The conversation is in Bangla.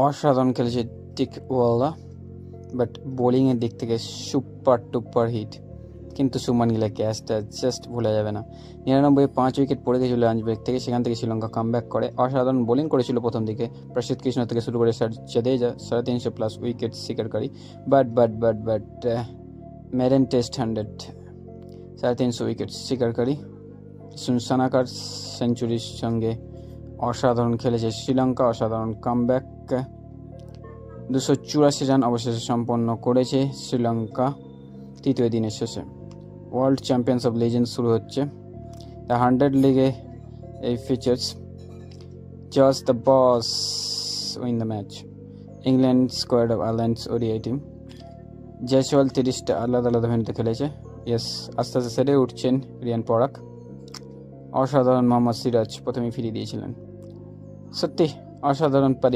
অসাধারণ খেলেছে টিক ওয়ালা, বাট বোলিংয়ের দিক থেকে সুপার টুপার হিট। কিন্তু সুমান গিলের ক্যাচটা জাস্ট ভোলা যাবে না। 99-এ 5 উইকেট পড়ে গেছিল লাঞ্চ ব্রেক থেকে, সেখান থেকে শ্রীলঙ্কা কামব্যাক করে। অসাধারণ বোলিং করেছিল প্রথম দিকে প্রসিদ্ধ কৃষ্ণ থেকে শুরু করে জাদেজা, 350+ উইকেট শিকারকারী। বাট মেরেন টেস্ট 100, 350 উইকেট শিকারকারী সানাকার সেঞ্চুরির সঙ্গে অসাধারণ খেলেছে শ্রীলঙ্কা। অসাধারণ কামব্যাক, 284 রান অবশেষে সম্পন্ন করেছে শ্রীলঙ্কা তৃতীয় দিনের শেষে। ওয়ার্ল্ড চ্যাম্পিয়ন্স অফ লেজেন্ডস শুরু হচ্ছে। দ্য 100 লিগে এই features just the boss win the match. England squad of Ireland's ODI team. Jaiswal 30টা আলাদা আলাদা ভেন্যুতে খেলেছে। আস্তে আস্তে সেরে উঠছেন রিয়ান পরাগ। অসাধারণ মোহাম্মদ সিরাজ প্রথমে ফিরিয়ে দিয়েছিলেন। সত্যি অসাধারণ পারি